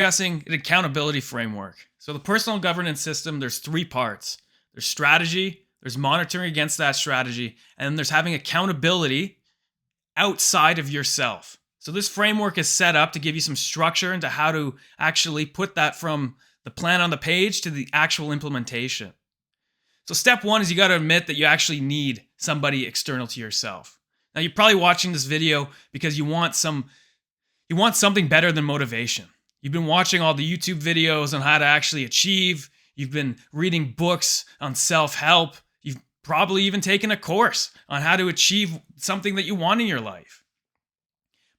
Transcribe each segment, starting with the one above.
Discussing an accountability framework. So the personal governance system, there's three parts. There's strategy, there's monitoring against that strategy, and then there's having accountability outside of yourself. So this framework is set up to give you some structure into how to actually put that from the plan on the page to the actual implementation. So step one is you got to admit that you actually need somebody external to yourself. Now you're probably watching this video because you want something better than motivation. You've been watching all the YouTube videos on how to actually achieve. You've been reading books on self-help. You've probably even taken a course on how to achieve something that you want in your life.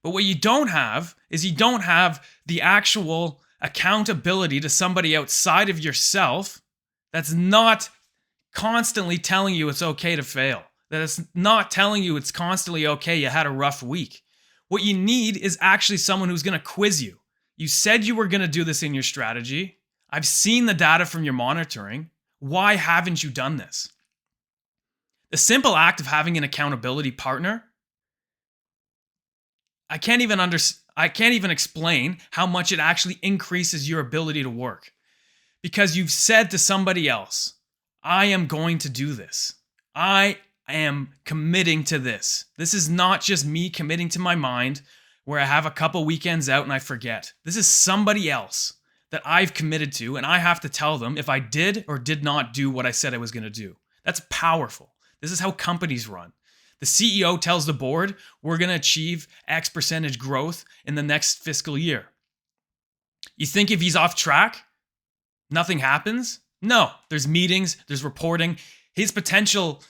But what you don't have is you don't have the actual accountability to somebody outside of yourself that's not constantly telling you it's okay to fail. That it's not telling you it's constantly okay you had a rough week. What you need is actually someone who's going to quiz you. You said you were going to do this in your strategy. I've seen the data from your monitoring. Why haven't you done this? The simple act of having an accountability partner, I can't even explain how much it actually increases your ability to work. Because you've said to somebody else, I am going to do this. I am committing to this. This is not just me committing to my mind where I have a couple weekends out and I forget. This is somebody else that I've committed to, and I have to tell them if I did or did not do what I said I was going to do. That's powerful. This is how companies run. The CEO tells the board, we're going to achieve X percentage growth in the next fiscal year. You think if he's off track, nothing happens? No, there's meetings, there's reporting. His potential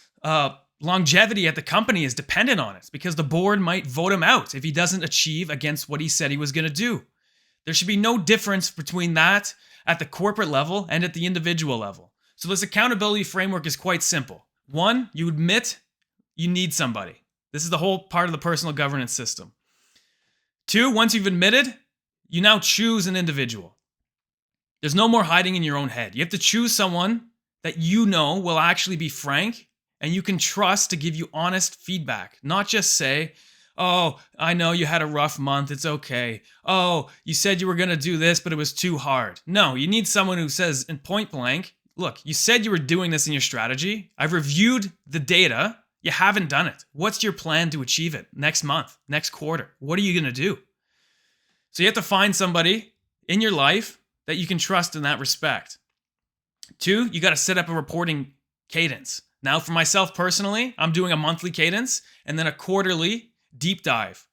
longevity at the company is dependent on it because the board might vote him out if he doesn't achieve against what he said he was going to do. There should be no difference between that at the corporate level and at the individual level. So this accountability framework is quite simple. One, you admit you need somebody. This is the whole part of the personal governance system. Two, once you've admitted, you now choose an individual. There's no more hiding in your own head. You have to choose someone that you know will actually be frank and you can trust to give you honest feedback. Not just say, oh, I know you had a rough month, it's okay. Oh, you said you were going to do this, but it was too hard. No, you need someone who says in point blank, look, you said you were doing this in your strategy. I've reviewed the data. You haven't done it. What's your plan to achieve it next month, next quarter? What are you going to do? So you have to find somebody in your life that you can trust in that respect. Two, you got to set up a reporting cadence. Now, for myself personally, I'm doing a monthly cadence and then a quarterly deep dive,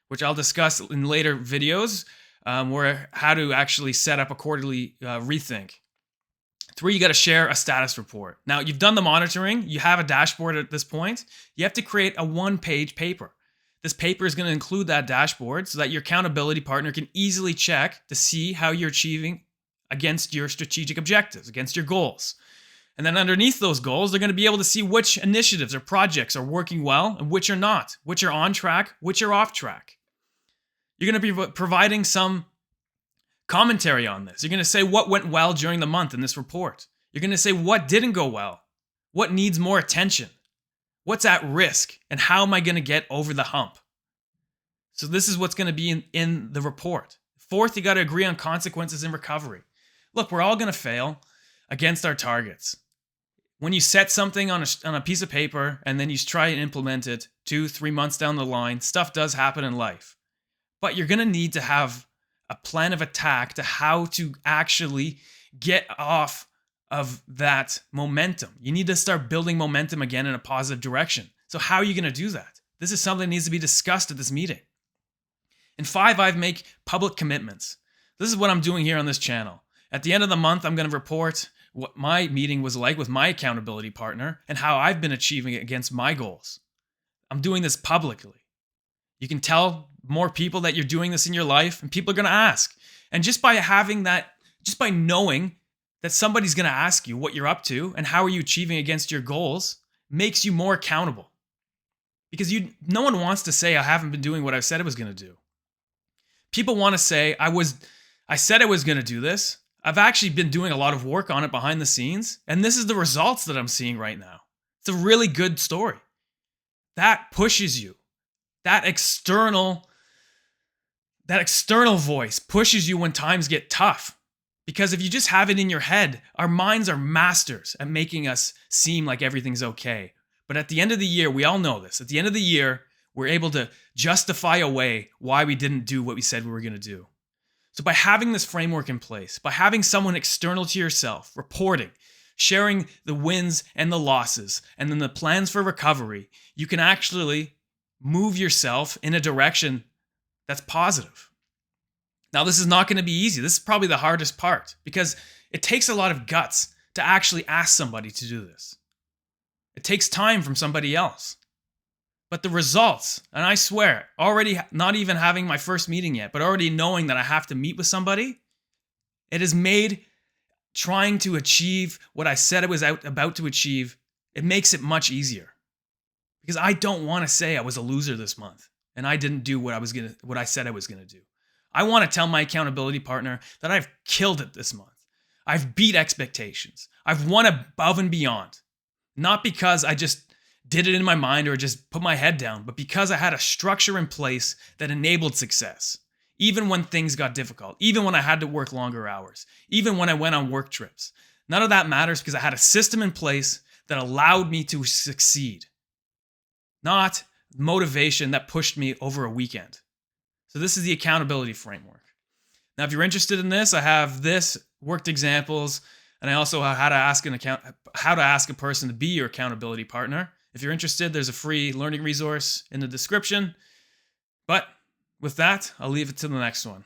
which I'll discuss in later videos, where how to actually set up a quarterly rethink. Three, you got to share a status report. Now, you've done the monitoring. You have a dashboard at this point. You have to create a one-page paper. This paper is going to include that dashboard so that your accountability partner can easily check to see how you're achieving against your strategic objectives, against your goals. And then underneath those goals, they're going to be able to see which initiatives or projects are working well and which are not, which are on track, which are off track. You're going to be providing some commentary on this. You're going to say what went well during the month in this report. You're going to say what didn't go well, what needs more attention, what's at risk, and how am I going to get over the hump? So this is what's going to be in the report. Fourth, you got to agree on consequences and recovery. Look, we're all going to fail against our targets. When you set something on a piece of paper and then you try and implement it 2-3 months down the line, stuff does happen in life. But you're going to need to have a plan of attack to how to actually get off of that momentum. You need to start building momentum again in a positive direction. So how are you going to do that? This is something that needs to be discussed at this meeting. And 5, I make public commitments. This is what I'm doing here on this channel. At the end of the month, I'm going to report what my meeting was like with my accountability partner and how I've been achieving it against my goals. I'm doing this publicly. You can tell more people that you're doing this in your life and people are going to ask. And just by having that, just by knowing that somebody's going to ask you what you're up to and how are you achieving against your goals makes you more accountable. Because no one wants to say, I haven't been doing what I said I was going to do. People want to say, I said I was going to do this. I've actually been doing a lot of work on it behind the scenes, and this is the results that I'm seeing right now. It's a really good story. That pushes you. That external that external voice pushes you when times get tough. Because if you just have it in your head, our minds are masters at making us seem like everything's okay. But at the end of the year, we all know this. At the end of the year, we're able to justify away why we didn't do what we said we were going to do. So by having this framework in place, by having someone external to yourself, reporting, sharing the wins and the losses, and then the plans for recovery, you can actually move yourself in a direction that's positive. Now, this is not going to be easy. This is probably the hardest part because it takes a lot of guts to actually ask somebody to do this. It takes time from somebody else. But the results, and I swear, already not even having my first meeting yet, but already knowing that I have to meet with somebody, it has made trying to achieve what I said I was about to achieve, it makes it much easier. Because I don't want to say I was a loser this month and I didn't do what I said I was going to do. I want to tell my accountability partner that I've killed it this month. I've beat expectations. I've won above and beyond. Not because I just did it in my mind or just put my head down, but because I had a structure in place that enabled success. Even when things got difficult, even when I had to work longer hours, even when I went on work trips. None of that matters because I had a system in place that allowed me to succeed. Not motivation that pushed me over a weekend. So this is the accountability framework. Now, if you're interested in this, I have this worked examples, and I also have how to ask a person to be your accountability partner. If you're interested, there's a free learning resource in the description. But with that, I'll leave it to the next one.